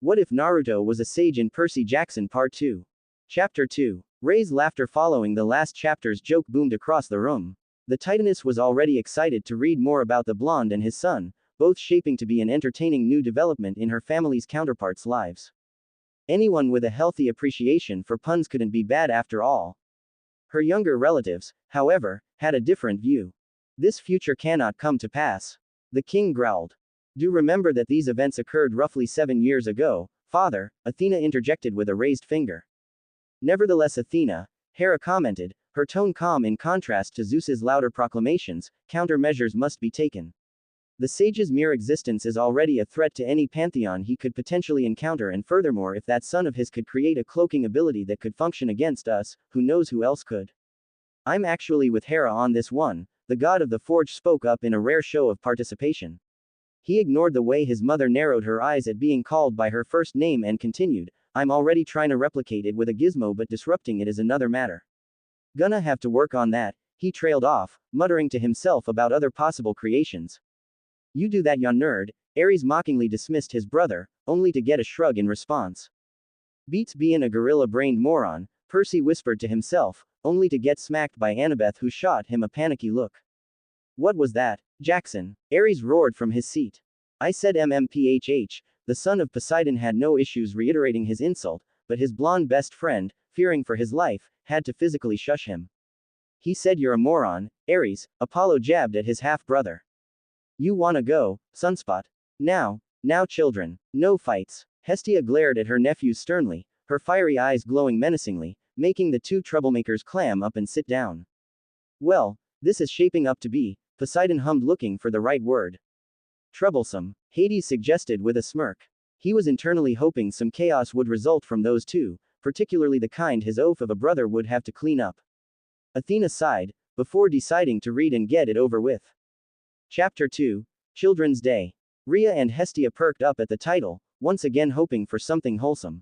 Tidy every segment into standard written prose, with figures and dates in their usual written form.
What if Naruto was a sage in Percy Jackson Part 2? Chapter 2. Ray's laughter following the last chapter's joke boomed across the room. The Titaness was already excited to read more about the blonde and his son, both shaping to be an entertaining new development in her family's counterparts' lives. Anyone with a healthy appreciation for puns couldn't be bad after all. Her younger relatives, however, had a different view. This future cannot come to pass. The king growled. Do remember that these events occurred roughly 7 years ago, father, Athena interjected with a raised finger. Nevertheless, Athena, Hera commented, her tone calm in contrast to Zeus's louder proclamations, countermeasures must be taken. The sage's mere existence is already a threat to any pantheon he could potentially encounter, and furthermore, if that son of his could create a cloaking ability that could function against us, who knows who else could? I'm actually with Hera on this one, the god of the forge spoke up in a rare show of participation. He ignored the way his mother narrowed her eyes at being called by her first name and continued, I'm already trying to replicate it with a gizmo, but disrupting it is another matter. Gonna have to work on that, he trailed off, muttering to himself about other possible creations. You do that, ya nerd, Ares mockingly dismissed his brother, only to get a shrug in response. Beats being a gorilla-brained moron, Percy whispered to himself, only to get smacked by Annabeth, who shot him a panicky look. What was that, Jackson? Ares roared from his seat. I said MMPHH, the son of Poseidon had no issues reiterating his insult, but his blonde best friend, fearing for his life, had to physically shush him. He said you're a moron, Ares, Apollo jabbed at his half-brother. You wanna go, Sunspot? Now children, no fights. Hestia glared at her nephews sternly, her fiery eyes glowing menacingly, making the two troublemakers clam up and sit down. Well, this is shaping up to be, Poseidon hummed, looking for the right word. Troublesome, Hades suggested with a smirk. He was internally hoping some chaos would result from those two, particularly the kind his oaf of a brother would have to clean up. Athena sighed, before deciding to read and get it over with. Chapter 2, Children's Day. Rhea and Hestia perked up at the title, once again hoping for something wholesome.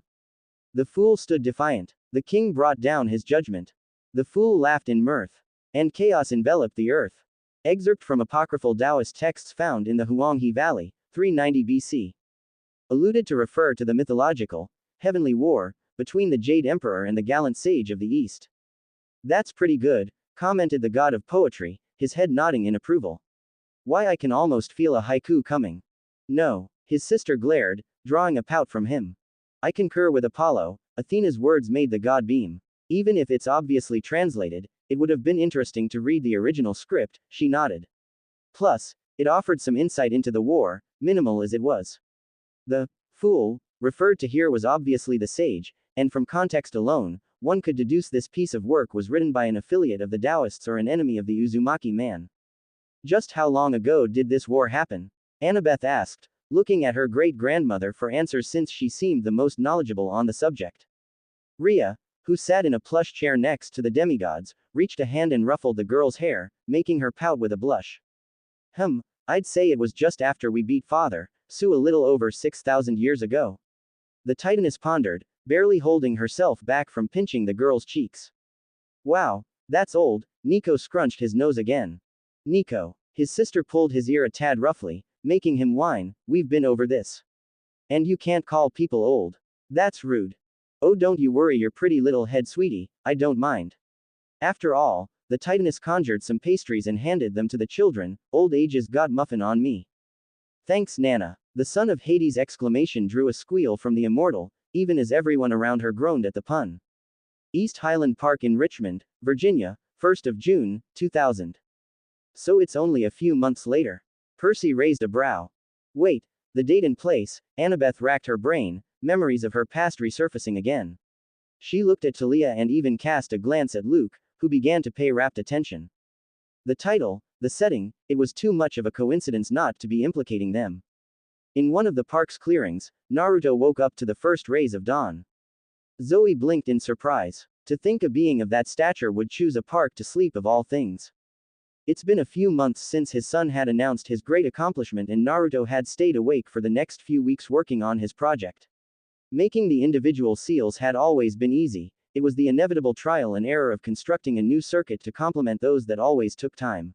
The fool stood defiant. The king brought down his judgment. The fool laughed in mirth. And chaos enveloped the earth. Excerpt from apocryphal Taoist texts found in the Huanghe Valley, 390 BC. Alluded to refer to the mythological, heavenly war, between the Jade Emperor and the gallant sage of the East. That's pretty good, commented the god of poetry, his head nodding in approval. Why, I can almost feel a haiku coming. No, his sister glared, drawing a pout from him. I concur with Apollo, Athena's words made the god beam. Even if it's obviously translated, it would have been interesting to read the original script, she nodded. Plus, it offered some insight into the war, minimal as it was. The fool referred to here was obviously the sage, and from context alone, one could deduce this piece of work was written by an affiliate of the Taoists or an enemy of the Uzumaki man. Just how long ago did this war happen? Annabeth asked, looking at her great-grandmother for answers since she seemed the most knowledgeable on the subject. Rhea, who sat in a plush chair next to the demigods, reached a hand and ruffled the girl's hair, making her pout with a blush. I'd say it was just after we beat Father Su a little over 6,000 years ago. The Titaness pondered, barely holding herself back from pinching the girl's cheeks. Wow, that's old, Nico scrunched his nose again. Nico. His sister pulled his ear a tad roughly, making him whine, we've been over this. And you can't call people old. That's rude. Oh, don't you worry your pretty little head, sweetie, I don't mind. After all, the Titaness conjured some pastries and handed them to the children, old age's got muffin on me. Thanks, Nana. The son of Hades' exclamation drew a squeal from the immortal, even as everyone around her groaned at the pun. East Highland Park in Richmond, Virginia, 1st of June, 2000. So it's only a few months later. Percy raised a brow. Wait, the date and place, Annabeth racked her brain, memories of her past resurfacing again. She looked at Talia and even cast a glance at Luke, who began to pay rapt attention. The title, the setting, it was too much of a coincidence not to be implicating them. In one of the park's clearings, Naruto woke up to the first rays of dawn. Zoe blinked in surprise. To think a being of that stature would choose a park to sleep of all things. It's been a few months since his son had announced his great accomplishment and Naruto had stayed awake for the next few weeks working on his project. Making the individual seals had always been easy, it was the inevitable trial and error of constructing a new circuit to complement those that always took time.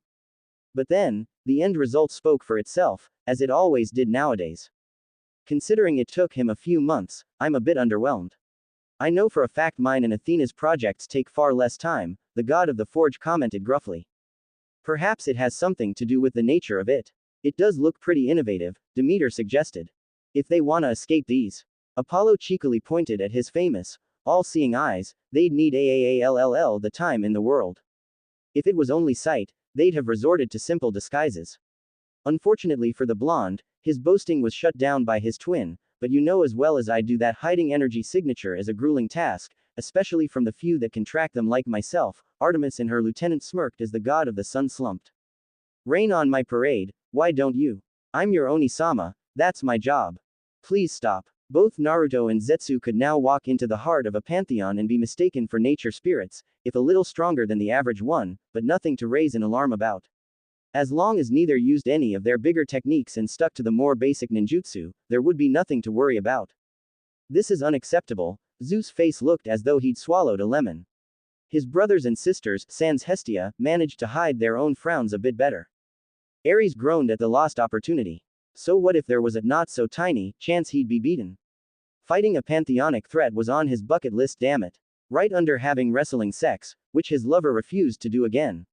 But then, the end result spoke for itself, as it always did nowadays. Considering it took him a few months, I'm a bit underwhelmed. I know for a fact mine and Athena's projects take far less time, the god of the forge commented gruffly. Perhaps it has something to do with the nature of it. It does look pretty innovative, Demeter suggested. If they wanna escape these. Apollo cheekily pointed at his famous, all-seeing eyes, they'd need AAALLL the time in the world. If it was only sight, they'd have resorted to simple disguises. Unfortunately for the blonde, his boasting was shut down by his twin, but you know as well as I do that hiding energy signature is a grueling task, especially from the few that can track them like myself. Artemis and her lieutenant smirked as the god of the sun slumped. Rain on my parade, why don't you? I'm your Oni-sama, that's my job. Please stop. Both Naruto and Zetsu could now walk into the heart of a pantheon and be mistaken for nature spirits, if a little stronger than the average one, but nothing to raise an alarm about. As long as neither used any of their bigger techniques and stuck to the more basic ninjutsu, there would be nothing to worry about. This is unacceptable. Zeus' face looked as though he'd swallowed a lemon. His brothers and sisters, sans Hestia, managed to hide their own frowns a bit better. Ares groaned at the lost opportunity. So what if there was a not-so-tiny chance he'd be beaten? Fighting a pantheonic threat was on his bucket list, damn it. Right under having wrestling sex, which his lover refused to do again.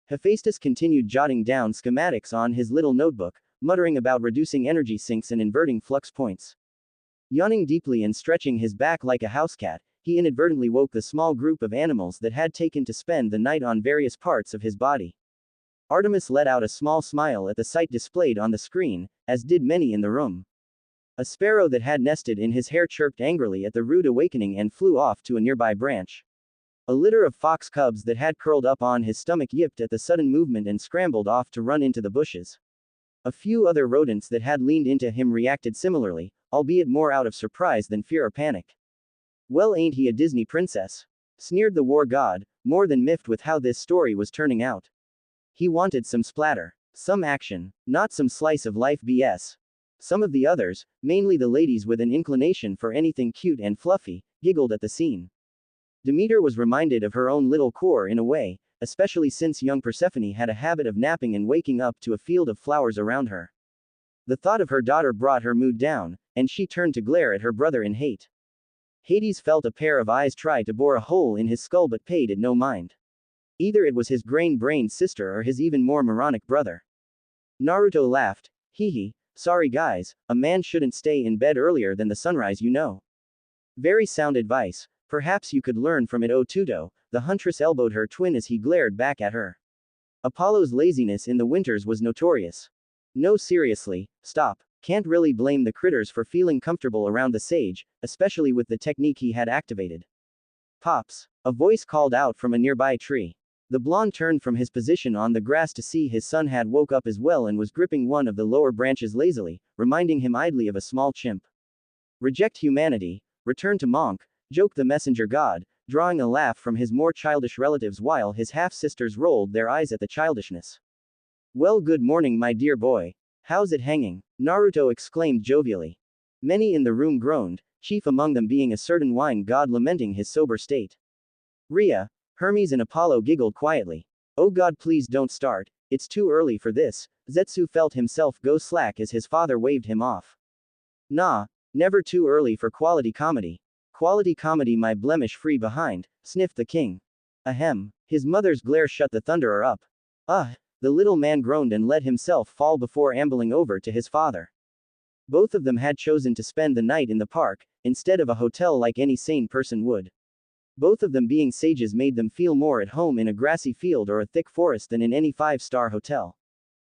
Hephaestus continued jotting down schematics on his little notebook, muttering about reducing energy sinks and inverting flux points. Yawning deeply and stretching his back like a housecat, he inadvertently woke the small group of animals that had taken to spend the night on various parts of his body. Artemis let out a small smile at the sight displayed on the screen, as did many in the room. A sparrow that had nested in his hair chirped angrily at the rude awakening and flew off to a nearby branch. A litter of fox cubs that had curled up on his stomach yipped at the sudden movement and scrambled off to run into the bushes. A few other rodents that had leaned into him reacted similarly, albeit more out of surprise than fear or panic. Well, ain't he a Disney princess? Sneered the war god, more than miffed with how this story was turning out. He wanted some splatter, some action, not some slice of life BS. Some of the others, mainly the ladies with an inclination for anything cute and fluffy, giggled at the scene. Demeter was reminded of her own little core in a way, especially since young Persephone had a habit of napping and waking up to a field of flowers around her. The thought of her daughter brought her mood down, and she turned to glare at her brother in hate. Hades felt a pair of eyes try to bore a hole in his skull but paid it no mind. Either it was his grain-brained sister or his even more moronic brother. Naruto laughed. Hee. Sorry guys, a man shouldn't stay in bed earlier than the sunrise, you know. Very sound advice. Perhaps you could learn from it, Otuto. The huntress elbowed her twin as he glared back at her. Apollo's laziness in the winters was notorious. No, seriously, stop. Can't really blame the critters for feeling comfortable around the sage, especially with the technique he had activated. Pops. A voice called out from a nearby tree. The blonde turned from his position on the grass to see his son had woke up as well and was gripping one of the lower branches lazily, reminding him idly of a small chimp. Reject humanity, return to monk, joked the messenger god, drawing a laugh from his more childish relatives while his half-sisters rolled their eyes at the childishness. Well, good morning my dear boy. How's it hanging? Naruto exclaimed jovially. Many in the room groaned, chief among them being a certain wine god lamenting his sober state. Rhea, Hermes and Apollo giggled quietly. Oh god, please don't start, it's too early for this. Zetsu felt himself go slack as his father waved him off. Nah, never too early for quality comedy. Quality comedy my blemish-free behind, sniffed the king. Ahem, his mother's glare shut the thunderer up. The little man groaned and let himself fall before ambling over to his father. Both of them had chosen to spend the night in the park, instead of a hotel like any sane person would. Both of them being sages made them feel more at home in a grassy field or a thick forest than in any five-star hotel.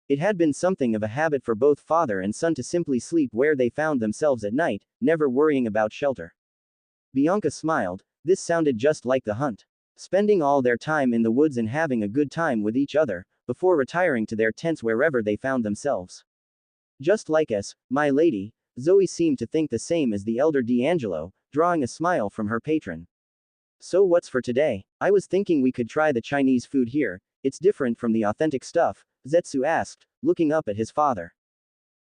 It had been something of a habit for both father and son to simply sleep where they found themselves at night, never worrying about shelter. Bianca smiled. This sounded just like the hunt. Spending all their time in the woods and having a good time with each other, before retiring to their tents wherever they found themselves. Just like us, my lady, Zoe seemed to think the same as the elder D'Angelo, drawing a smile from her patron. So what's for today? I was thinking we could try the Chinese food here, it's different from the authentic stuff, Zetsu asked, looking up at his father.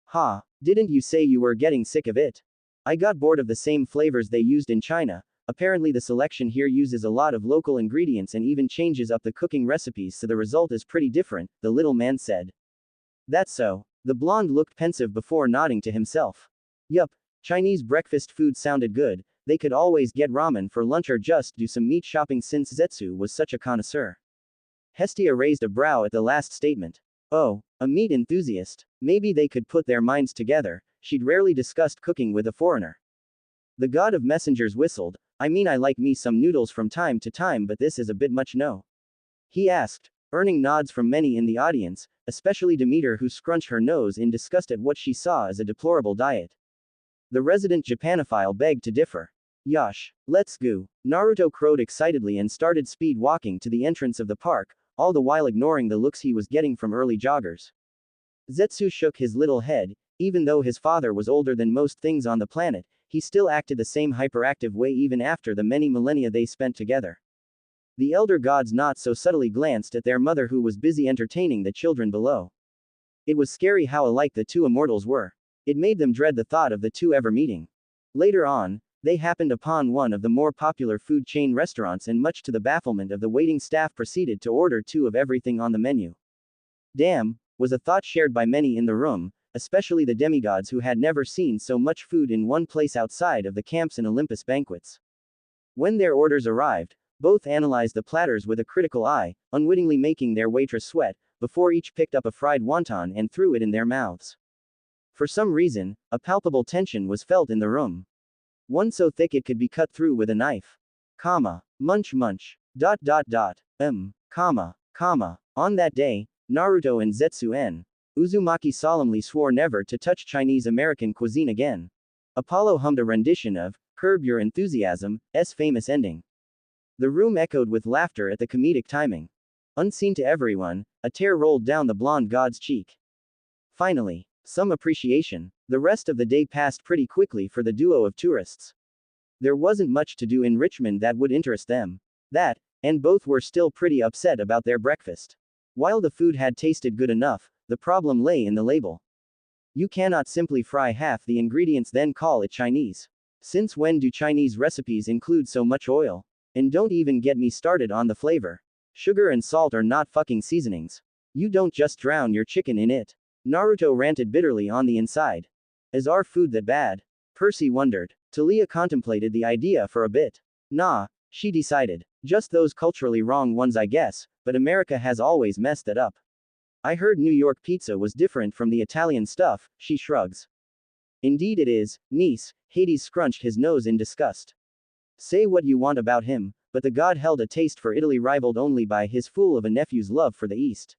Ha, didn't you say you were getting sick of it? I got bored of the same flavors they used in China. Apparently the selection here uses a lot of local ingredients and even changes up the cooking recipes so the result is pretty different, the little man said. That's so. The blonde looked pensive before nodding to himself. Yup, Chinese breakfast food sounded good, they could always get ramen for lunch or just do some meat shopping since Zetsu was such a connoisseur. Hestia raised a brow at the last statement. Oh, a meat enthusiast. Maybe they could put their minds together, she'd rarely discussed cooking with a foreigner. The god of messengers whistled, I mean I like me some noodles from time to time but this is a bit much no. He asked, earning nods from many in the audience, especially Demeter who scrunched her nose in disgust at what she saw as a deplorable diet. The resident Japanophile begged to differ. Yosh, let's go. Naruto crowed excitedly and started speed walking to the entrance of the park, all the while ignoring the looks he was getting from early joggers. Zetsu shook his little head, even though his father was older than most things on the planet, he still acted the same hyperactive way even after the many millennia they spent together. The elder gods not so subtly glanced at their mother who was busy entertaining the children below. It was scary how alike the two immortals were. It made them dread the thought of the two ever meeting. Later on, they happened upon one of the more popular food chain restaurants and much to the bafflement of the waiting staff proceeded to order two of everything on the menu. Damn, was a thought shared by many in the room, especially the demigods who had never seen so much food in one place outside of the camps and Olympus banquets. When their orders arrived, both analyzed the platters with a critical eye, unwittingly making their waitress sweat, before each picked up a fried wonton and threw it in their mouths. For some reason, a palpable tension was felt in the room. One so thick it could be cut through with a knife. Munch munch. On that day, Naruto and Zetsu and Uzumaki solemnly swore never to touch Chinese American cuisine again. Apollo hummed a rendition of Curb Your Enthusiasm's famous ending. The room echoed with laughter at the comedic timing. Unseen to everyone, a tear rolled down the blonde god's cheek. Finally, some appreciation. The rest of the day passed pretty quickly for the duo of tourists. There wasn't much to do in Richmond that would interest them. That, and both were still pretty upset about their breakfast. While the food had tasted good enough, the problem lay in the label. You cannot simply fry half the ingredients then call it Chinese. Since when do Chinese recipes include so much oil? And don't even get me started on the flavor. Sugar and salt are not fucking seasonings. You don't just drown your chicken in it. Naruto ranted bitterly on the inside. Is our food that bad? Percy wondered. Talia contemplated the idea for a bit. Nah, she decided. Just those culturally wrong ones I guess, but America has always messed it up. I heard New York pizza was different from the Italian stuff, she shrugs. Indeed it is, niece, Hades scrunched his nose in disgust. Say what you want about him, but the god held a taste for Italy rivaled only by his fool of a nephew's love for the East.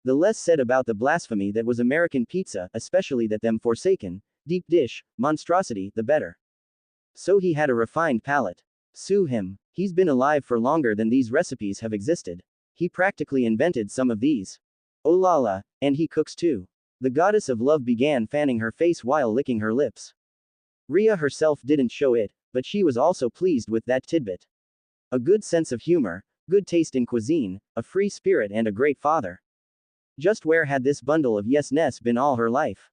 The less said about the blasphemy that was American pizza, especially that them forsaken, deep dish, monstrosity, the better. So he had a refined palate. Sue him. He's been alive for longer than these recipes have existed. He practically invented some of these. Oh la la, and he cooks too. The goddess of love began fanning her face while licking her lips. Rhea herself didn't show it, but she was also pleased with that tidbit. A good sense of humor, good taste in cuisine, a free spirit and a great father. Just where had this bundle of yes-ness been all her life?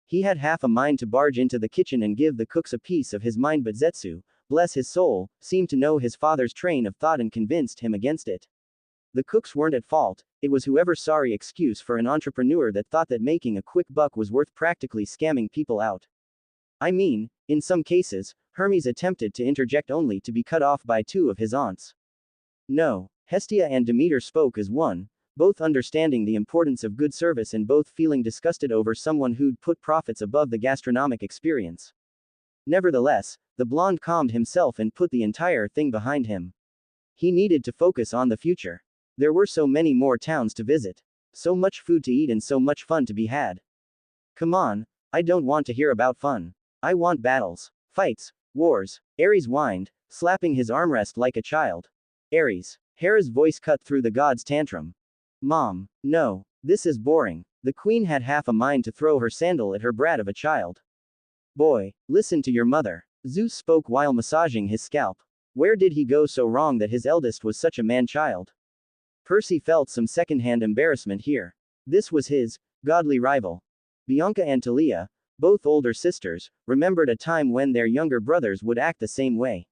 He had half a mind to barge into the kitchen and give the cooks a piece of his mind but Zetsu, bless his soul, seemed to know his father's train of thought and convinced him against it. The cooks weren't at fault, it was whoever's sorry excuse for an entrepreneur that thought that making a quick buck was worth practically scamming people out. I mean, in some cases, Hermes attempted to interject only to be cut off by two of his aunts. No, Hestia and Demeter spoke as one, both understanding the importance of good service and both feeling disgusted over someone who'd put profits above the gastronomic experience. Nevertheless, the blonde calmed himself and put the entire thing behind him. He needed to focus on the future. There were so many more towns to visit. So much food to eat and so much fun to be had. Come on, I don't want to hear about fun. I want battles, fights, wars. Ares whined, slapping his armrest like a child. Ares. Hera's voice cut through the god's tantrum. Mom, no, this is boring. The queen had half a mind to throw her sandal at her brat of a child. Boy, listen to your mother. Zeus spoke while massaging his scalp. Where did he go so wrong that his eldest was such a man-child? Percy felt some second-hand embarrassment here. This was his godly rival. Bianca and Talia, both older sisters, remembered a time when their younger brothers would act the same way.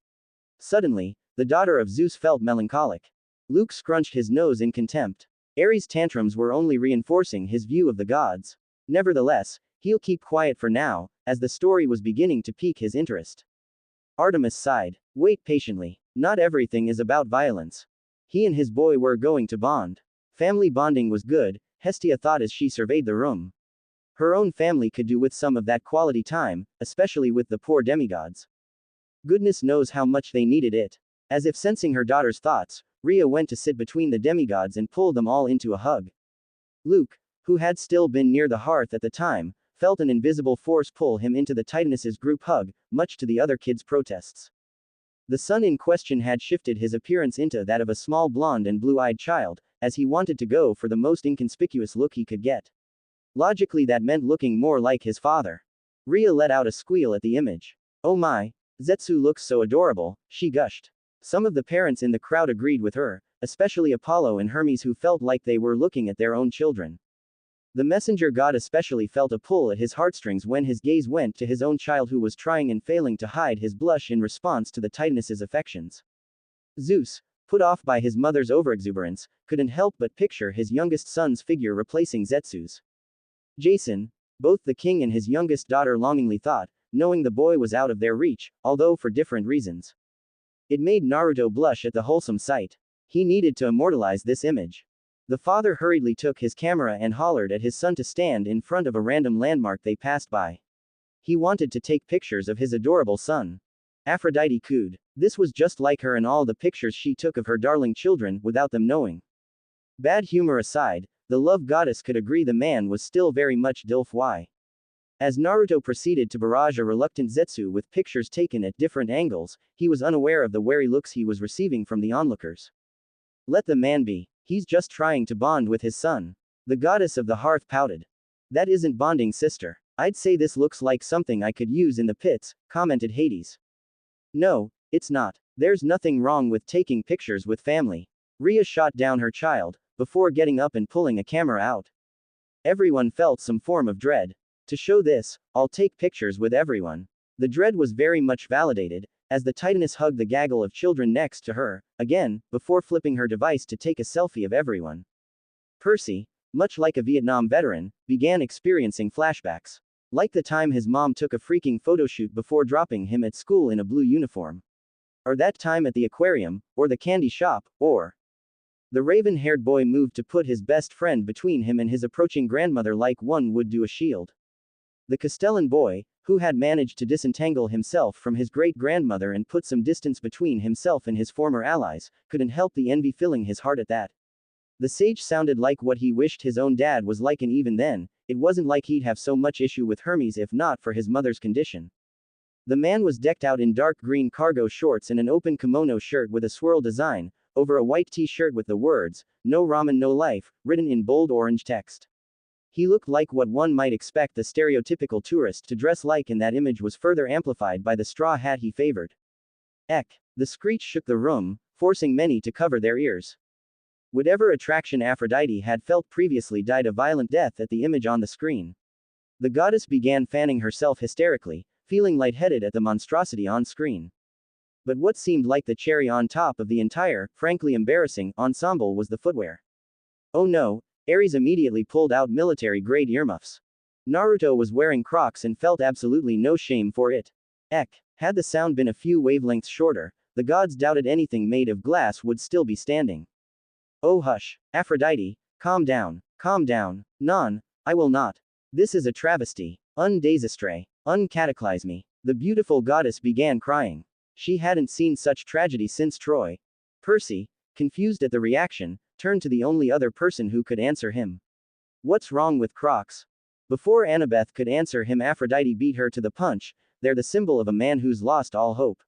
Suddenly, the daughter of Zeus felt melancholic. Luke scrunched his nose in contempt. Ares' tantrums were only reinforcing his view of the gods. Nevertheless, He'll keep quiet for now, as the story was beginning to pique his interest. Artemis sighed. Wait patiently. Not everything is about violence. He and his boy were going to bond. Family bonding was good, Hestia thought as she surveyed the room. Her own family could do with some of that quality time, especially with the poor demigods. Goodness knows how much they needed it. As if sensing her daughter's thoughts, Rhea went to sit between the demigods and pulled them all into a hug. Luke, who had still been near the hearth at the time, felt an invisible force pull him into the Titaness's group hug, much to the other kids' protests. The son in question had shifted his appearance into that of a small blonde and blue-eyed child, as he wanted to go for the most inconspicuous look he could get. Logically that meant looking more like his father. Rhea let out a squeal at the image. Oh my, Zetsu looks so adorable, she gushed. Some of the parents in the crowd agreed with her, especially Apollo and Hermes, who felt like they were looking at their own children. The messenger god especially felt a pull at his heartstrings when his gaze went to his own child, who was trying and failing to hide his blush in response to the Titaness's affections. Zeus, put off by his mother's overexuberance, couldn't help but picture his youngest son's figure replacing Zetsu's. Jason, both the king and his youngest daughter longingly thought, knowing the boy was out of their reach, although for different reasons. It made Naruto blush at the wholesome sight. He needed to immortalize this image. The father hurriedly took his camera and hollered at his son to stand in front of a random landmark they passed by. He wanted to take pictures of his adorable son. Aphrodite cooed. This was just like her and all the pictures she took of her darling children, without them knowing. Bad humor aside, the love goddess could agree the man was still very much DILF-y. As Naruto proceeded to barrage a reluctant Zetsu with pictures taken at different angles, he was unaware of the wary looks he was receiving from the onlookers. Let the man be. He's just trying to bond with his son. The goddess of the hearth pouted. That isn't bonding, sister. I'd say this looks like something I could use in the pits, commented Hades. No, it's not. There's nothing wrong with taking pictures with family. Rhea shot down her child, before getting up and pulling a camera out. Everyone felt some form of dread. To show this, I'll take pictures with everyone. The dread was very much validated, as the Titaness hugged the gaggle of children next to her, again, before flipping her device to take a selfie of everyone. Percy, much like a Vietnam veteran, began experiencing flashbacks. Like the time his mom took a freaking photoshoot before dropping him at school in a blue uniform. Or that time at the aquarium, or the candy shop, or the raven-haired boy moved to put his best friend between him and his approaching grandmother like one would do a shield. The Castellan boy, who had managed to disentangle himself from his great-grandmother and put some distance between himself and his former allies, couldn't help the envy filling his heart at that. The sage sounded like what he wished his own dad was like, and even then, it wasn't like he'd have so much issue with Hermes if not for his mother's condition. The man was decked out in dark green cargo shorts and an open kimono shirt with a swirl design, over a white t-shirt with the words, "No ramen no life," written in bold orange text. He looked like what one might expect the stereotypical tourist to dress like, and that image was further amplified by the straw hat he favored. Eck! The screech shook the room, forcing many to cover their ears. Whatever attraction Aphrodite had felt previously died a violent death at the image on the screen. The goddess began fanning herself hysterically, feeling lightheaded at the monstrosity on screen. But what seemed like the cherry on top of the entire, frankly embarrassing, ensemble was the footwear. Oh no! Ares immediately pulled out military-grade earmuffs. Naruto was wearing Crocs and felt absolutely no shame for it. Eck! Had the sound been a few wavelengths shorter, the gods doubted anything made of glass would still be standing. Oh hush, Aphrodite, calm down, calm down. Non, I will not. This is a travesty. Undesastre. Uncataclysme me. The beautiful goddess began crying. She hadn't seen such tragedy since Troy. Percy, confused at the reaction, turned to the only other person who could answer him. What's wrong with Crocs? Before Annabeth could answer him, Aphrodite beat her to the punch. They're the symbol of a man who's lost all hope.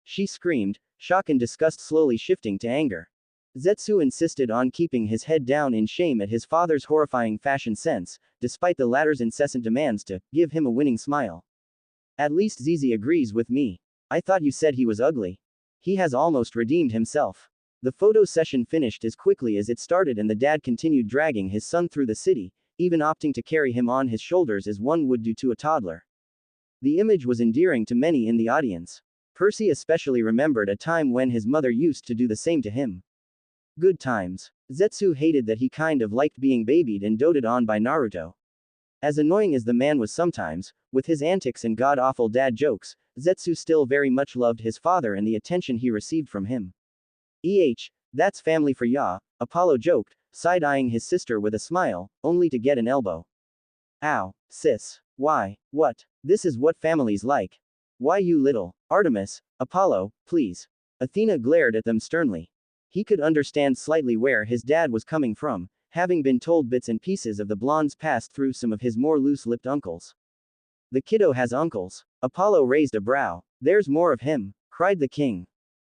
She screamed, shock and disgust slowly shifting to anger. Zetsu insisted on keeping his head down in shame at his father's horrifying fashion sense, despite the latter's incessant demands to give him a winning smile. At least Zizi agrees with me. I thought you said he was ugly. He has almost redeemed himself. The photo session finished as quickly as it started, and the dad continued dragging his son through the city, even opting to carry him on his shoulders as one would do to a toddler. The image was endearing to many in the audience. Percy especially remembered a time when his mother used to do the same to him. Good times. Zetsu hated that he kind of liked being babied and doted on by Naruto. As annoying as the man was sometimes, with his antics and god-awful dad jokes, Zetsu still very much loved his father and the attention he received from him. That's family for ya, Apollo joked, side-eyeing his sister with a smile, only to get an elbow. Ow, sis. Why, what? This is what family's like. Why you little Artemis, Apollo, please. Athena glared at them sternly. He could understand slightly where his dad was coming from, having been told bits and pieces of the blonde's past through some of his more loose-lipped uncles. The kiddo has uncles. Apollo raised a brow. There's more of him, cried the king.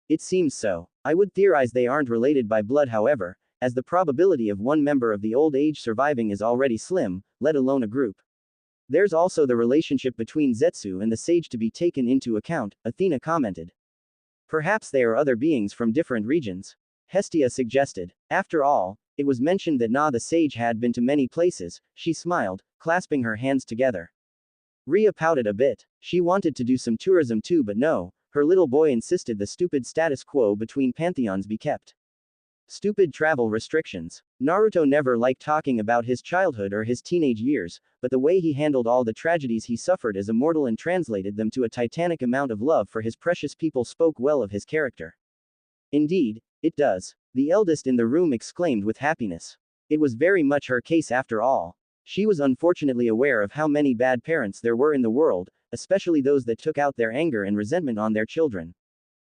It seems so. I would theorize they aren't related by blood, however, as the probability of one member of the old age surviving is already slim, let alone a group. There's also the relationship between Zetsu and the sage to be taken into account, Athena commented. Perhaps they are other beings from different regions, Hestia suggested. After all, it was mentioned that the sage had been to many places. She smiled, clasping her hands together. Rhea pouted a bit. She wanted to do some tourism too, but no, her little boy insisted the stupid status quo between pantheons be kept. Stupid travel restrictions. Naruto never liked talking about his childhood or his teenage years, but the way he handled all the tragedies he suffered as a mortal and translated them to a titanic amount of love for his precious people spoke well of his character. Indeed, it does, the eldest in the room exclaimed with happiness. It was very much her case after all. She was unfortunately aware of how many bad parents there were in the world, especially those that took out their anger and resentment on their children.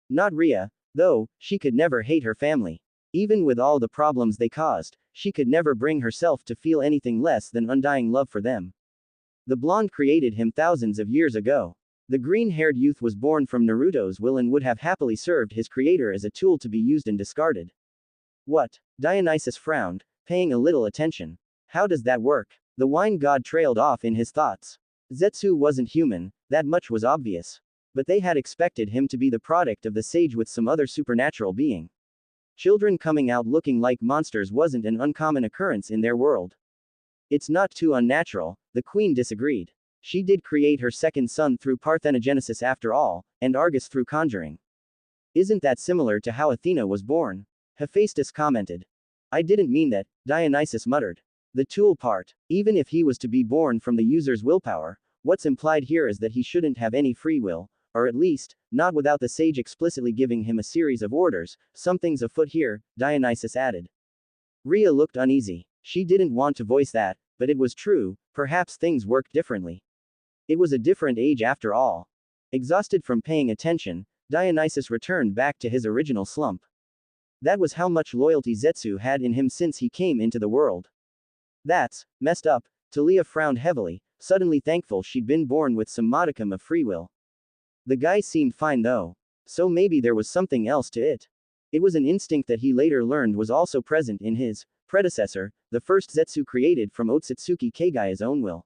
Not Rhea, though, she could never hate her family. Even with all the problems they caused, she could never bring herself to feel anything less than undying love for them. The blonde created him thousands of years ago. The green-haired youth was born from Naruto's will and would have happily served his creator as a tool to be used and discarded. What? Dionysus frowned, paying a little attention. How does that work? The wine god trailed off in his thoughts. Zetsu wasn't human, that much was obvious. But they had expected him to be the product of the sage with some other supernatural being. Children coming out looking like monsters wasn't an uncommon occurrence in their world. It's not too unnatural, the queen disagreed. She did create her second son through parthenogenesis after all, and Argus through conjuring. Isn't that similar to how Athena was born? Hephaestus commented. I didn't mean that, Dionysus muttered. The tool part. Even if he was to be born from the user's willpower, what's implied here is that he shouldn't have any free will, or at least, not without the sage explicitly giving him a series of orders. Something's afoot here, Dionysus added. Rhea looked uneasy. She didn't want to voice that, but it was true, perhaps things worked differently. It was a different age after all. Exhausted from paying attention, Dionysus returned back to his original slump. That was how much loyalty Zetsu had in him since he came into the world. That's messed up, Talia frowned heavily, suddenly thankful she'd been born with some modicum of free will. The guy seemed fine though. So maybe there was something else to it. It was an instinct that he later learned was also present in his predecessor, the first Zetsu created from Otsutsuki Kagai's own will.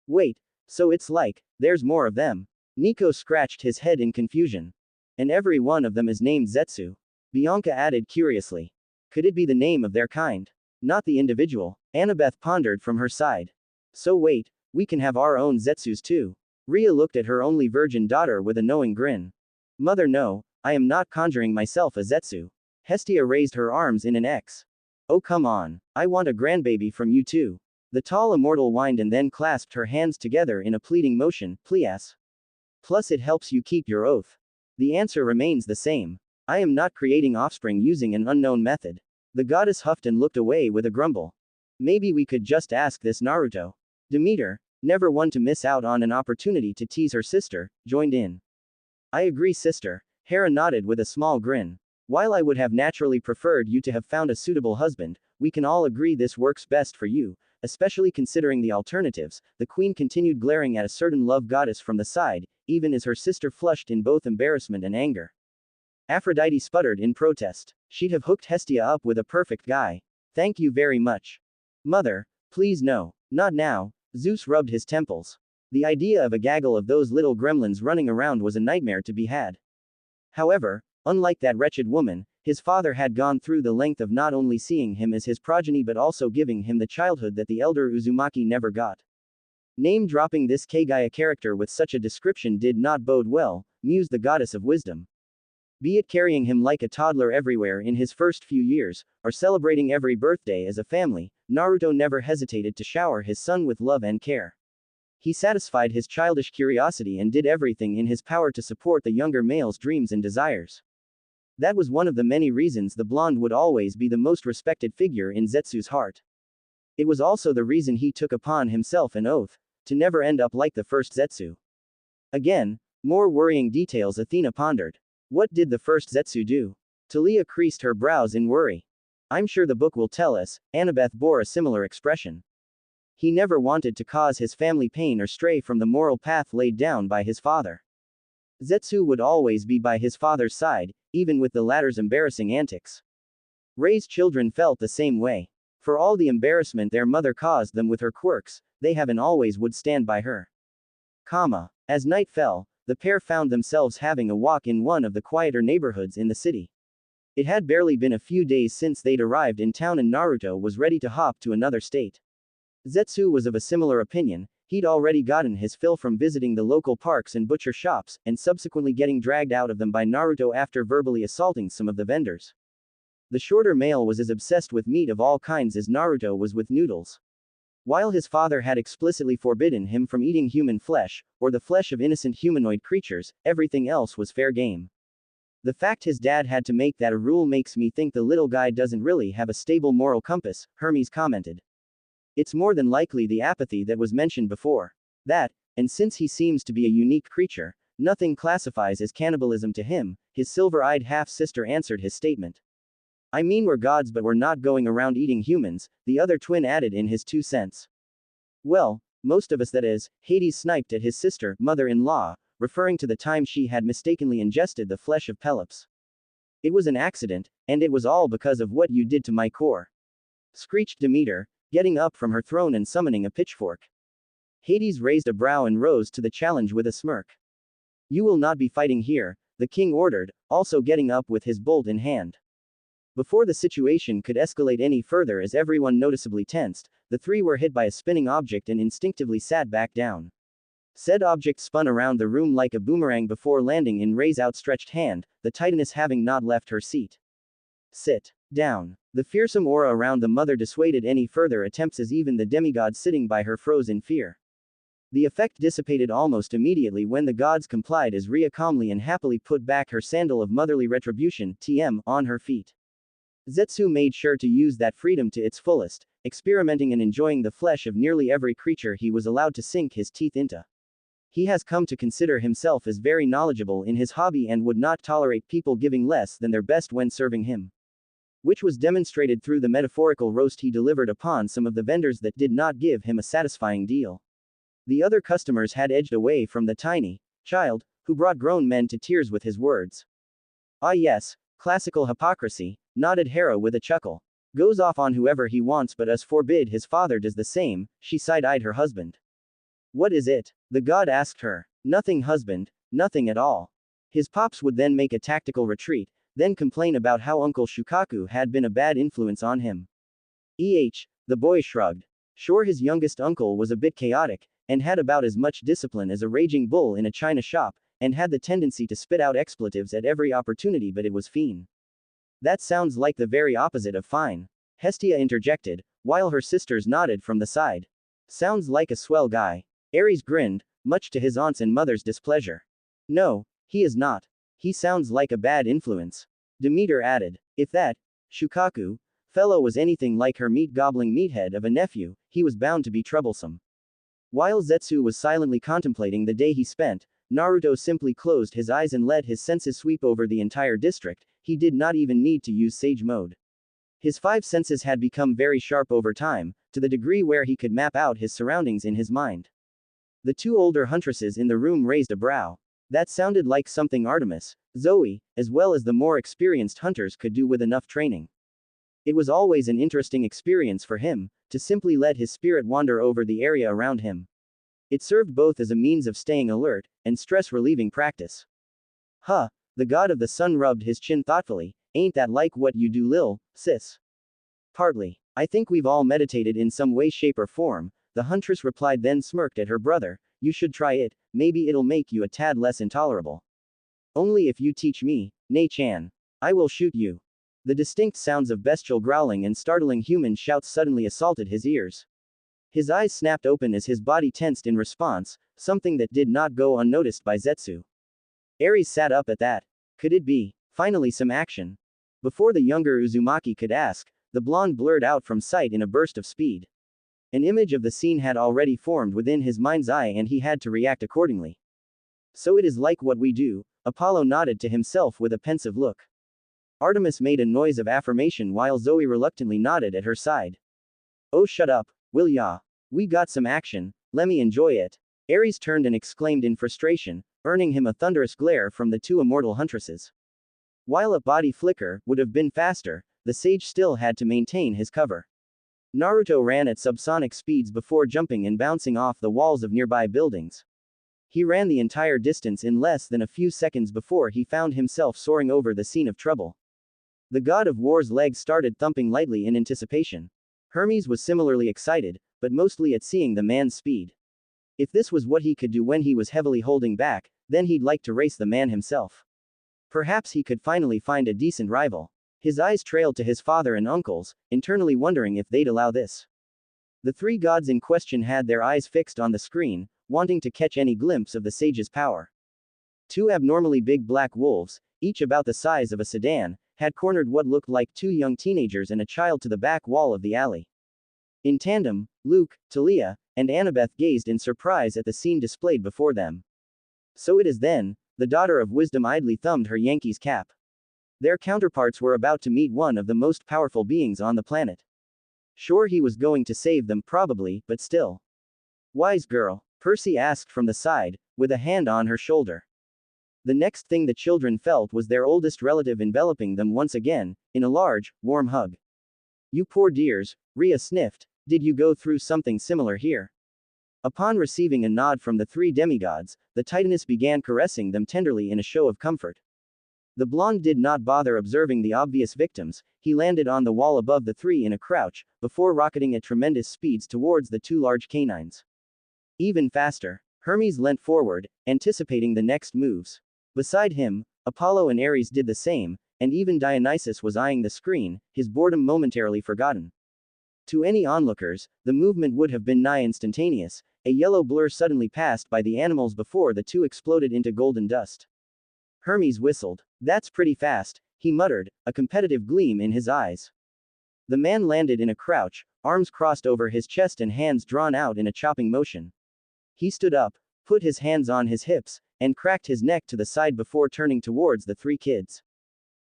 Wait, so it's like, there's more of them. Nico scratched his head in confusion. And every one of them is named Zetsu. Bianca added curiously. Could it be the name of their kind? Not the individual. Annabeth pondered from her side. So wait, we can have our own Zetsus too. Rhea looked at her only virgin daughter with a knowing grin. Mother, no, I am not conjuring myself a Zetsu. Hestia raised her arms in an X. Oh come on, I want a grandbaby from you too. The tall immortal whined and then clasped her hands together in a pleading motion, please. Plus it helps you keep your oath. The answer remains the same. I am not creating offspring using an unknown method. The goddess huffed and looked away with a grumble. Maybe we could just ask this Naruto. Demeter, never one to miss out on an opportunity to tease her sister, joined in. I agree, sister. Hera nodded with a small grin. While I would have naturally preferred you to have found a suitable husband, we can all agree this works best for you, especially considering the alternatives. The queen continued glaring at a certain love goddess from the side, even as her sister flushed in both embarrassment and anger. Aphrodite sputtered in protest. She'd have hooked Hestia up with a perfect guy. Thank you very much. Mother, please no. Not now. Zeus rubbed his temples. The idea of a gaggle of those little gremlins running around was a nightmare to be had. However, unlike that wretched woman, his father had gone through the length of not only seeing him as his progeny but also giving him the childhood that the elder Uzumaki never got. Name-dropping this Kagaya character with such a description did not bode well, mused the goddess of wisdom. Be it carrying him like a toddler everywhere in his first few years, or celebrating every birthday as a family, Naruto never hesitated to shower his son with love and care. He satisfied his childish curiosity and did everything in his power to support the younger male's dreams and desires. That was one of the many reasons the blonde would always be the most respected figure in Zetsu's heart. It was also the reason he took upon himself an oath to never end up like the first Zetsu. Again, more worrying details Athena pondered. What did the first Zetsu do? Talia creased her brows in worry. I'm sure the book will tell us, Annabeth bore a similar expression. He never wanted to cause his family pain or stray from the moral path laid down by his father. Zetsu would always be by his father's side, even with the latter's embarrassing antics. Rei's children felt the same way. For all the embarrassment their mother caused them with her quirks, they have and always would stand by her. As night fell, the pair found themselves having a walk in one of the quieter neighborhoods in the city. It had barely been a few days since they'd arrived in town and Naruto was ready to hop to another state. Zetsu was of a similar opinion. He'd already gotten his fill from visiting the local parks and butcher shops, and subsequently getting dragged out of them by Naruto after verbally assaulting some of the vendors. The shorter male was as obsessed with meat of all kinds as Naruto was with noodles. While his father had explicitly forbidden him from eating human flesh, or the flesh of innocent humanoid creatures, everything else was fair game. The fact his dad had to make that a rule makes me think the little guy doesn't really have a stable moral compass, Hermes commented. It's more than likely the apathy that was mentioned before. That, and since he seems to be a unique creature, nothing classifies as cannibalism to him, his silver-eyed half-sister answered his statement. I mean, we're gods, but we're not going around eating humans, the other twin added in his 2 cents. Well, most of us, that is, Hades sniped at his sister, mother-in-law, referring to the time she had mistakenly ingested the flesh of Pelops. It was an accident, and it was all because of what you did to my core. Screeched Demeter, getting up from her throne and summoning a pitchfork. Hades raised a brow and rose to the challenge with a smirk. You will not be fighting here, the king ordered, also getting up with his bolt in hand. Before the situation could escalate any further, as everyone noticeably tensed, the three were hit by a spinning object and instinctively sat back down. Said object spun around the room like a boomerang before landing in Rei's outstretched hand, the titaness having not left her seat. Sit down. The fearsome aura around the mother dissuaded any further attempts as even the demigods sitting by her froze in fear. The effect dissipated almost immediately when the gods complied as Rhea calmly and happily put back her sandal of motherly retribution, TM, on her feet. Zetsu made sure to use that freedom to its fullest, experimenting and enjoying the flesh of nearly every creature he was allowed to sink his teeth into. He has come to consider himself as very knowledgeable in his hobby and would not tolerate people giving less than their best when serving him. Which was demonstrated through the metaphorical roast he delivered upon some of the vendors that did not give him a satisfying deal. The other customers had edged away from the tiny child, who brought grown men to tears with his words. Ah yes, classical hypocrisy, nodded Hera with a chuckle. Goes off on whoever he wants, but us forbid his father does the same, she side-eyed her husband. What is it? The god asked her. Nothing, husband, nothing at all. His pops would then make a tactical retreat, then complain about how Uncle Shukaku had been a bad influence on him. The boy shrugged. Sure, his youngest uncle was a bit chaotic, and had about as much discipline as a raging bull in a china shop, and had the tendency to spit out expletives at every opportunity, but it was fine. That sounds like the very opposite of fine, Hestia interjected, while her sisters nodded from the side. Sounds like a swell guy. Ares grinned, much to his aunt's and mother's displeasure. No, he is not. He sounds like a bad influence. Demeter added. If that Shukaku fellow was anything like her meat-gobbling meathead of a nephew, he was bound to be troublesome. While Zetsu was silently contemplating the day he spent, Naruto simply closed his eyes and let his senses sweep over the entire district. He did not even need to use sage mode. His 5 senses had become very sharp over time, to the degree where he could map out his surroundings in his mind. The 2 older huntresses in the room raised a brow. That sounded like something Artemis, Zoe, as well as the more experienced hunters could do with enough training. It was always an interesting experience for him, to simply let his spirit wander over the area around him. It served both as a means of staying alert, and stress-relieving practice. Huh. The god of the sun rubbed his chin thoughtfully. Ain't that like what you do, lil, sis? Partly. I think we've all meditated in some way, shape, or form, the huntress replied, then smirked at her brother. You should try it, maybe it'll make you a tad less intolerable. Only if you teach me, Nei-chan. I will shoot you. The distinct sounds of bestial growling and startling human shouts suddenly assaulted his ears. His eyes snapped open as his body tensed in response, something that did not go unnoticed by Zetsu. Ares sat up at that. Could it be? Finally some action. Before the younger Uzumaki could ask, the blonde blurred out from sight in a burst of speed. An image of the scene had already formed within his mind's eye and he had to react accordingly. So it is like what we do, Apollo nodded to himself with a pensive look. Artemis made a noise of affirmation while Zoe reluctantly nodded at her side. Oh, shut up, will ya? We got some action, lemme enjoy it. Ares turned and exclaimed in frustration, earning him a thunderous glare from the two immortal huntresses. While a body flicker would have been faster, the sage still had to maintain his cover. Naruto ran at subsonic speeds before jumping and bouncing off the walls of nearby buildings. He ran the entire distance in less than a few seconds before he found himself soaring over the scene of trouble. The god of war's legs started thumping lightly in anticipation. Hermes was similarly excited, but mostly at seeing the man's speed. If this was what he could do when he was heavily holding back, then he'd like to race the man himself. Perhaps he could finally find a decent rival. His eyes trailed to his father and uncles, internally wondering if they'd allow this. The three gods in question had their eyes fixed on the screen, wanting to catch any glimpse of the sage's power. Two abnormally big black wolves, each about the size of a sedan, had cornered what looked like two young teenagers and a child to the back wall of the alley. In tandem, Luke, Talia, and Annabeth gazed in surprise at the scene displayed before them. So it is then, the daughter of wisdom idly thumbed her Yankees cap. Their counterparts were about to meet one of the most powerful beings on the planet. Sure, he was going to save them probably, but still. Wise girl, Percy asked from the side, with a hand on her shoulder. The next thing the children felt was their oldest relative enveloping them once again, in a large, warm hug. You poor dears, Rhea sniffed, did you go through something similar here? Upon receiving a nod from the three demigods, the Titaness began caressing them tenderly in a show of comfort. The blonde did not bother observing the obvious victims, he landed on the wall above the three in a crouch, before rocketing at tremendous speeds towards the two large canines. Even faster, Hermes leant forward, anticipating the next moves. Beside him, Apollo and Ares did the same, and even Dionysus was eyeing the screen, his boredom momentarily forgotten. To any onlookers, the movement would have been nigh instantaneous. A yellow blur suddenly passed by the animals before the two exploded into golden dust. Hermes whistled. That's pretty fast, he muttered, a competitive gleam in his eyes. The man landed in a crouch, arms crossed over his chest and hands drawn out in a chopping motion. He stood up, put his hands on his hips, and cracked his neck to the side before turning towards the three kids.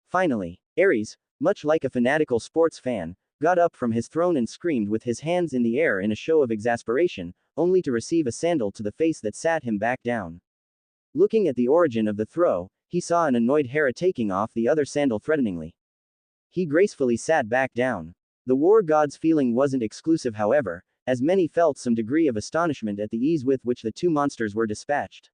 Finally, Ares, much like a fanatical sports fan, got up from his throne and screamed with his hands in the air in a show of exasperation, only to receive a sandal to the face that sat him back down. Looking at the origin of the throw, he saw an annoyed Hera taking off the other sandal threateningly. He gracefully sat back down. The war god's feeling wasn't exclusive, however, as many felt some degree of astonishment at the ease with which the two monsters were dispatched.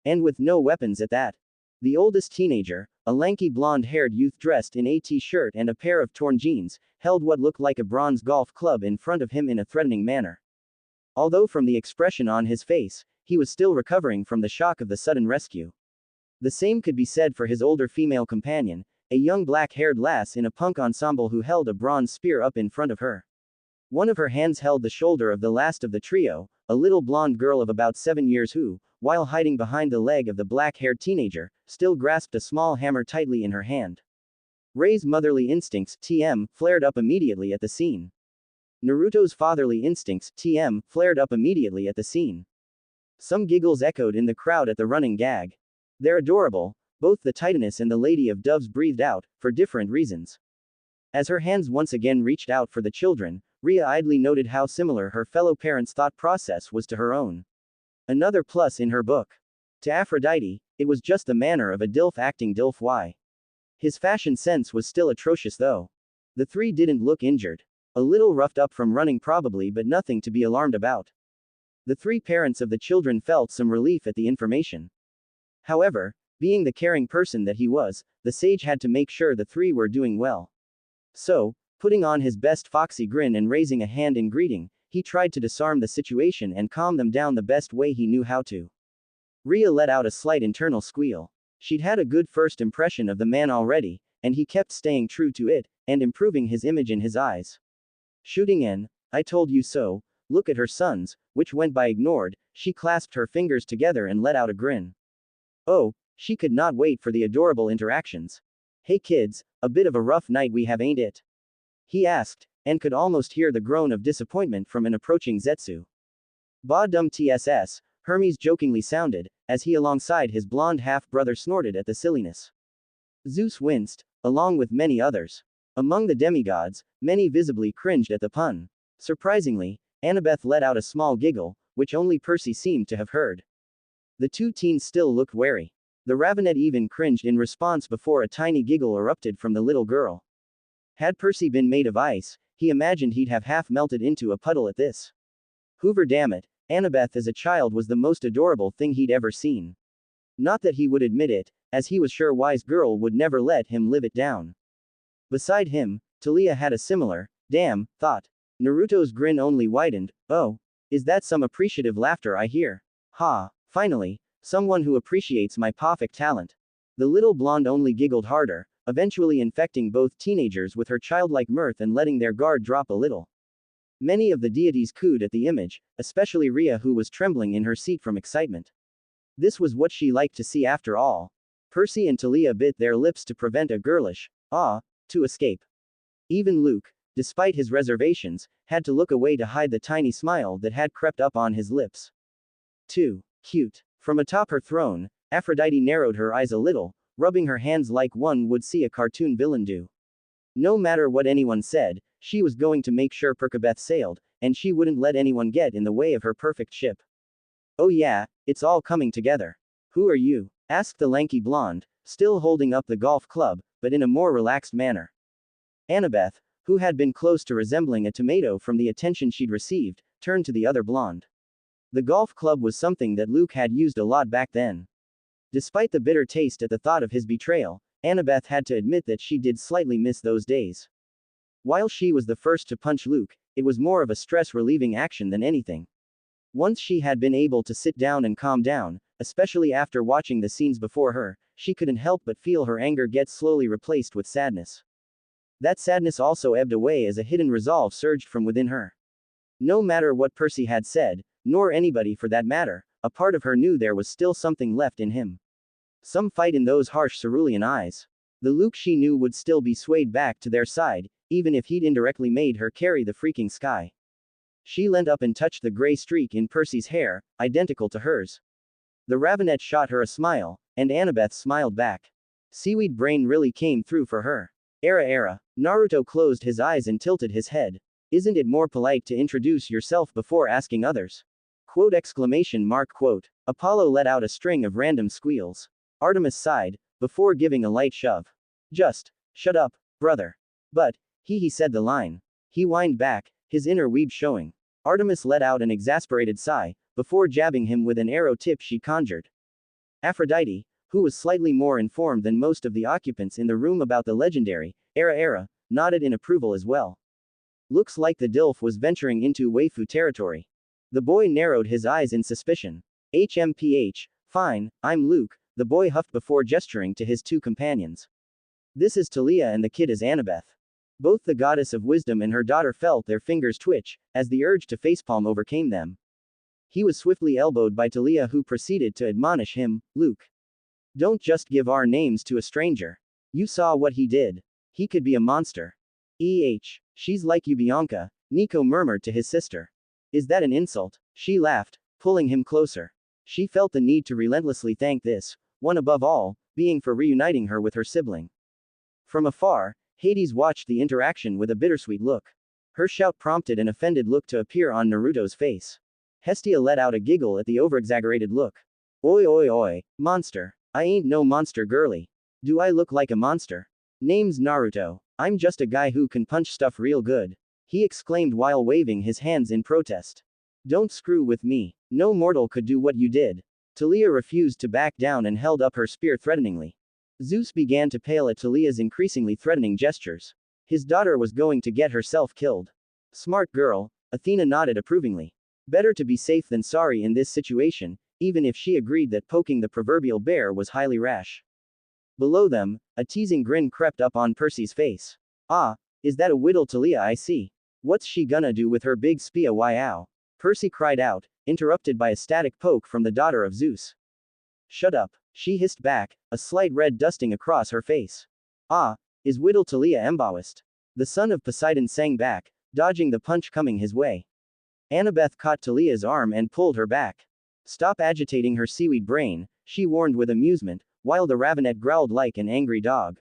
And with no weapons at that. The oldest teenager, a lanky blonde-haired youth dressed in a t-shirt and a pair of torn jeans, held what looked like a bronze golf club in front of him in a threatening manner. Although from the expression on his face, he was still recovering from the shock of the sudden rescue. The same could be said for his older female companion, a young black-haired lass in a punk ensemble who held a bronze spear up in front of her. One of her hands held the shoulder of the last of the trio, a little blonde girl of about 7 years who, while hiding behind the leg of the black-haired teenager, still grasped a small hammer tightly in her hand. Rei's motherly instincts, TM, flared up immediately at the scene. Naruto's fatherly instincts, TM, flared up immediately at the scene. Some giggles echoed in the crowd at the running gag. They're adorable, both the Titaness and the Lady of Doves breathed out, for different reasons. As her hands once again reached out for the children, Rhea idly noted how similar her fellow parents' thought process was to her own. Another plus in her book. To Aphrodite, it was just the manner of a DILF acting DILF Y. His fashion sense was still atrocious though. The three didn't look injured. A little roughed up from running probably, but nothing to be alarmed about. The three parents of the children felt some relief at the information. However, being the caring person that he was, the sage had to make sure the three were doing well. So, putting on his best foxy grin and raising a hand in greeting, he tried to disarm the situation and calm them down the best way he knew how to. Rhea let out a slight internal squeal. She'd had a good first impression of the man already, and he kept staying true to it, and improving his image in his eyes. Shooting in, I told you so, look at her sons, which went by ignored, she clasped her fingers together and let out a grin. Oh, she could not wait for the adorable interactions. Hey kids, a bit of a rough night we have, ain't it? He asked, and could almost hear the groan of disappointment from an approaching Zetsu. Ba dum tss, Hermes jokingly sounded, as he alongside his blonde half-brother snorted at the silliness. Zeus winced, along with many others. Among the demigods, many visibly cringed at the pun. Surprisingly, Annabeth let out a small giggle, which only Percy seemed to have heard. The two teens still looked wary. The Ravenet even cringed in response before a tiny giggle erupted from the little girl. Had Percy been made of ice, he imagined he'd have half melted into a puddle at this. Hoover, damn it, Annabeth as a child was the most adorable thing he'd ever seen. Not that he would admit it, as he was sure wise girl would never let him live it down. Beside him, Talia had a similar, damn, thought. Naruto's grin only widened. Oh, is that some appreciative laughter I hear? Ha, finally, someone who appreciates my perfect talent. The little blonde only giggled harder, eventually infecting both teenagers with her childlike mirth and letting their guard drop a little. Many of the deities cooed at the image, especially Rhea, who was trembling in her seat from excitement. This was what she liked to see after all. Percy and Talia bit their lips to prevent a girlish to escape. Even Luke, despite his reservations, had to look away to hide the tiny smile that had crept up on his lips. Too cute. From atop her throne, Aphrodite narrowed her eyes a little, rubbing her hands like one would see a cartoon villain do. No matter what anyone said, she was going to make sure Percabeth sailed, and she wouldn't let anyone get in the way of her perfect ship. Oh yeah, it's all coming together. Who are you? Asked the lanky blonde, still holding up the golf club, but in a more relaxed manner. Annabeth, who had been close to resembling a tomato from the attention she'd received, turned to the other blonde. The golf club was something that Luke had used a lot back then. Despite the bitter taste at the thought of his betrayal, Annabeth had to admit that she did slightly miss those days. While she was the first to punch Luke, it was more of a stress-relieving action than anything. Once she had been able to sit down and calm down, especially after watching the scenes before her, she couldn't help but feel her anger get slowly replaced with sadness. That sadness also ebbed away as a hidden resolve surged from within her. No matter what Percy had said, nor anybody for that matter, a part of her knew there was still something left in him. Some fight in those harsh cerulean eyes. The Luke she knew would still be swayed back to their side, even if he'd indirectly made her carry the freaking sky. She leant up and touched the gray streak in Percy's hair, identical to hers. The Ravenet shot her a smile, and Annabeth smiled back. Seaweed brain really came through for her. Era. Naruto closed his eyes and tilted his head. Isn't it more polite to introduce yourself before asking others? Quote exclamation mark quote. Apollo let out a string of random squeals. Artemis sighed, before giving a light shove. Just, shut up, brother. But, he said the line. He whined back, his inner weeb showing. Artemis let out an exasperated sigh, before jabbing him with an arrow tip she conjured. Aphrodite, who was slightly more informed than most of the occupants in the room about the legendary Era, nodded in approval as well. Looks like the Dilf was venturing into waifu territory. The boy narrowed his eyes in suspicion. HMPH, fine, I'm Luke, the boy huffed before gesturing to his two companions. This is Talia and the kid is Annabeth. Both the goddess of wisdom and her daughter felt their fingers twitch, as the urge to facepalm overcame them. He was swiftly elbowed by Talia, who proceeded to admonish him, Luke. Don't just give our names to a stranger. You saw what he did. He could be a monster. She's like you, Bianca, Nico murmured to his sister. Is that an insult? She laughed, pulling him closer. She felt the need to relentlessly thank this, one above all, being for reuniting her with her sibling. From afar, Hades watched the interaction with a bittersweet look. Her shout prompted an offended look to appear on Naruto's face. Hestia let out a giggle at the overexaggerated look. Oi, monster. I ain't no monster girly. Do I look like a monster? Name's Naruto. I'm just a guy who can punch stuff real good. He exclaimed while waving his hands in protest. Don't screw with me. No mortal could do what you did. Talia refused to back down and held up her spear threateningly. Zeus began to pale at Talia's increasingly threatening gestures. His daughter was going to get herself killed. Smart girl, Athena nodded approvingly. Better to be safe than sorry in this situation, even if she agreed that poking the proverbial bear was highly rash. Below them, a teasing grin crept up on Percy's face. Ah, is that a Whittle Talia I see? What's she gonna do with her big spia wow? Percy cried out, interrupted by a static poke from the daughter of Zeus. Shut up, she hissed back, a slight red dusting across her face. Ah, is Whittle Talia embarrassed? The son of Poseidon sang back, dodging the punch coming his way. Annabeth caught Talia's arm and pulled her back. Stop agitating her seaweed brain, she warned with amusement, while the ravenet growled like an angry dog.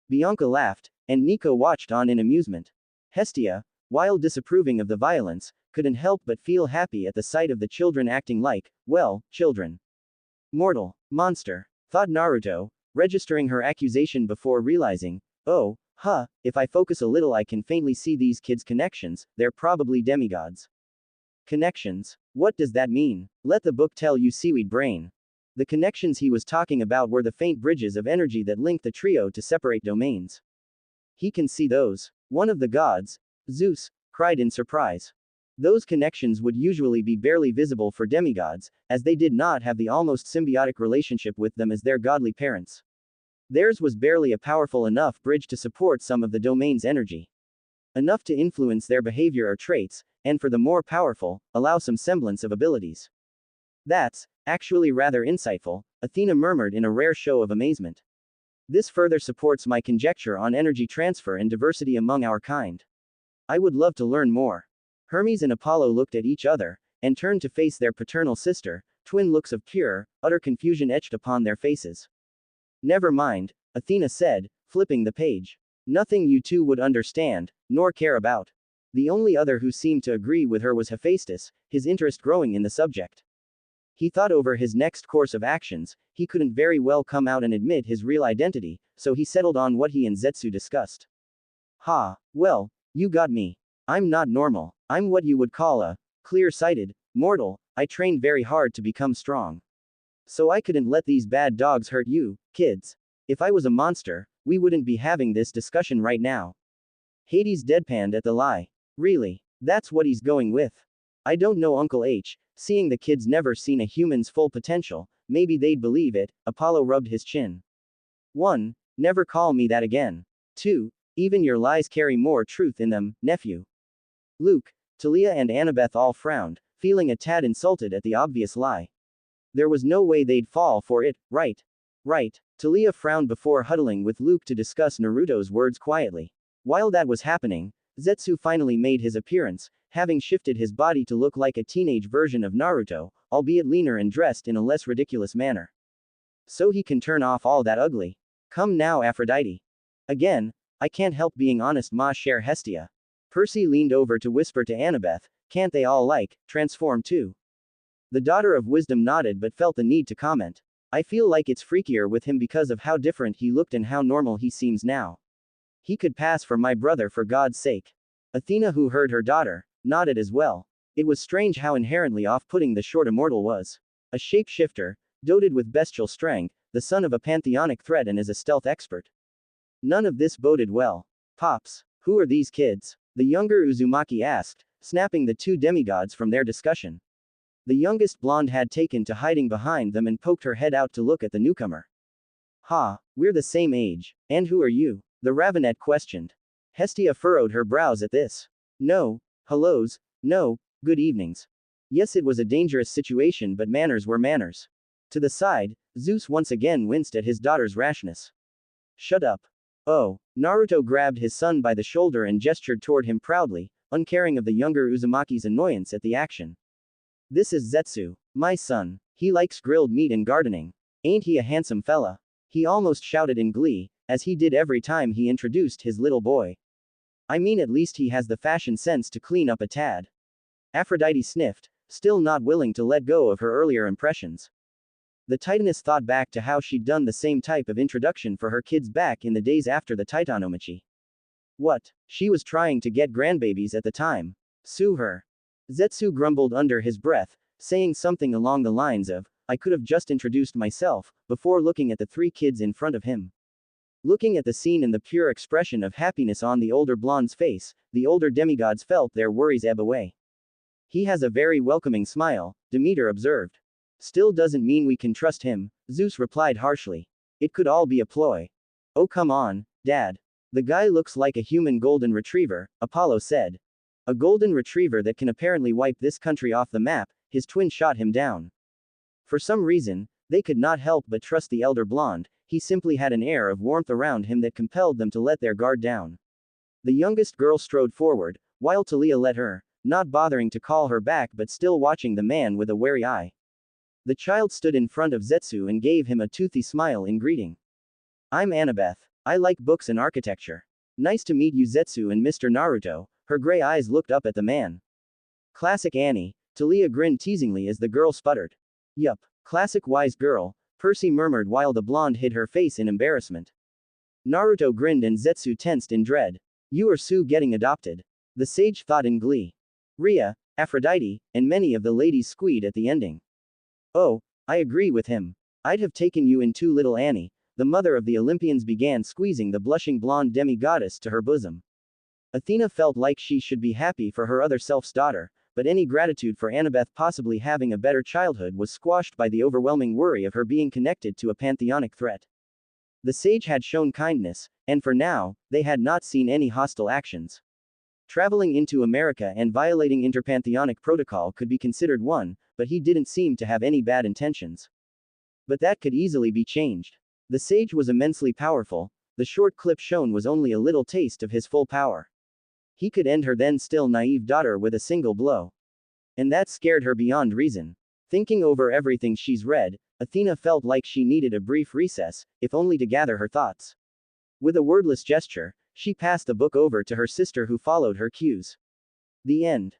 Bianca laughed, and Nico watched on in amusement. Hestia, while disapproving of the violence, couldn't help but feel happy at the sight of the children acting like, well, children. Mortal, monster, thought Naruto, registering her accusation before realizing, oh, if I focus a little I can faintly see these kids' connections, they're probably demigods. Connections? What does that mean? Let the book tell you, seaweed brain. The connections he was talking about were the faint bridges of energy that linked the trio to separate domains. He can see those. One of the gods, Zeus, cried in surprise. Those connections would usually be barely visible for demigods, as they did not have the almost symbiotic relationship with them as their godly parents. Theirs was barely a powerful enough bridge to support some of the domain's energy. Enough to influence their behavior or traits, and for the more powerful, allow some semblance of abilities. That's actually rather insightful, Athena murmured in a rare show of amazement. This further supports my conjecture on energy transfer and diversity among our kind. I would love to learn more. Hermes and Apollo looked at each other, and turned to face their paternal sister, twin looks of pure, utter confusion etched upon their faces. Never mind, Athena said, flipping the page. Nothing you two would understand, nor care about. The only other who seemed to agree with her was Hephaestus, his interest growing in the subject. He thought over his next course of actions, he couldn't very well come out and admit his real identity, so he settled on what he and Zetsu discussed. Well, you got me. I'm not normal, I'm what you would call a clear-sighted mortal. I trained very hard to become strong. So I couldn't let these bad dogs hurt you, kids. If I was a monster, we wouldn't be having this discussion right now. Hades deadpanned at the lie. Really? That's what he's going with? I don't know, Uncle H, seeing the kids never seen a human's full potential, maybe they'd believe it. Apollo rubbed his chin. 1. Never call me that again. 2. Even your lies carry more truth in them, nephew. Luke, Talia and Annabeth all frowned, feeling a tad insulted at the obvious lie. There was no way they'd fall for it, right? Right. Talia frowned before huddling with Luke to discuss Naruto's words quietly. While that was happening, Zetsu finally made his appearance, having shifted his body to look like a teenage version of Naruto, albeit leaner and dressed in a less ridiculous manner. So he can turn off all that ugly. Come now, Aphrodite. Again, I can't help being honest, ma chère Hestia. Percy leaned over to whisper to Annabeth, can't they all transform too? The daughter of wisdom nodded but felt the need to comment. I feel like it's freakier with him because of how different he looked and how normal he seems now. He could pass for my brother for God's sake. Athena, who heard her daughter, nodded as well. It was strange how inherently off-putting the short immortal was. A shapeshifter, doted with bestial strength, the son of a pantheonic threat and as a stealth expert. None of this boded well. Pops, who are these kids? The younger Uzumaki asked, snapping the two demigods from their discussion. The youngest blonde had taken to hiding behind them and poked her head out to look at the newcomer. We're the same age. And who are you? The Ravenet questioned. Hestia furrowed her brows at this. No, hellos, no, good evenings. Yes, it was a dangerous situation, but manners were manners. To the side, Zeus once again winced at his daughter's rashness. Shut up. Oh, Naruto grabbed his son by the shoulder and gestured toward him proudly, uncaring of the younger Uzumaki's annoyance at the action. This is Zetsu, my son. He likes grilled meat and gardening. Ain't he a handsome fella? He almost shouted in glee, as he did every time he introduced his little boy. I mean, at least he has the fashion sense to clean up a tad. Aphrodite sniffed, still not willing to let go of her earlier impressions. The Titaness thought back to how she'd done the same type of introduction for her kids back in the days after the Titanomachi. What? She was trying to get grandbabies at the time. Sue her. Zetsu grumbled under his breath, saying something along the lines of, I could have just introduced myself, before looking at the three kids in front of him. Looking at the scene and the pure expression of happiness on the older blonde's face, the older demigods felt their worries ebb away. He has a very welcoming smile, Demeter observed. Still doesn't mean we can trust him, Zeus replied harshly. It could all be a ploy. Oh come on, Dad. The guy looks like a human golden retriever, Apollo said. A golden retriever that can apparently wipe this country off the map, his twin shot him down. For some reason, they could not help but trust the elder blonde, he simply had an air of warmth around him that compelled them to let their guard down. The youngest girl strode forward, while Talia let her, not bothering to call her back but still watching the man with a wary eye. The child stood in front of Zetsu and gave him a toothy smile in greeting. I'm Annabeth. I like books and architecture. Nice to meet you Zetsu and Mr. Naruto. Her gray eyes looked up at the man. Classic Annie, Talia grinned teasingly as the girl sputtered. Yup, classic wise girl, Percy murmured while the blonde hid her face in embarrassment. Naruto grinned and Zetsu tensed in dread. You are Sue getting adopted. The sage thought in glee. Rhea, Aphrodite, and many of the ladies squealed at the ending. Oh, I agree with him. I'd have taken you in too little Annie. The mother of the Olympians began squeezing the blushing blonde demigoddess to her bosom. Athena felt like she should be happy for her other self's daughter, but any gratitude for Annabeth possibly having a better childhood was squashed by the overwhelming worry of her being connected to a pantheonic threat. The sage had shown kindness, and for now, they had not seen any hostile actions. Traveling into America and violating interpantheonic protocol could be considered one, but he didn't seem to have any bad intentions. But that could easily be changed. The sage was immensely powerful, the short clip shown was only a little taste of his full power. He could end her then still naive daughter with a single blow. And that scared her beyond reason. Thinking over everything she's read, Athena felt like she needed a brief recess, if only to gather her thoughts. With a wordless gesture, she passed the book over to her sister who followed her cues. The end.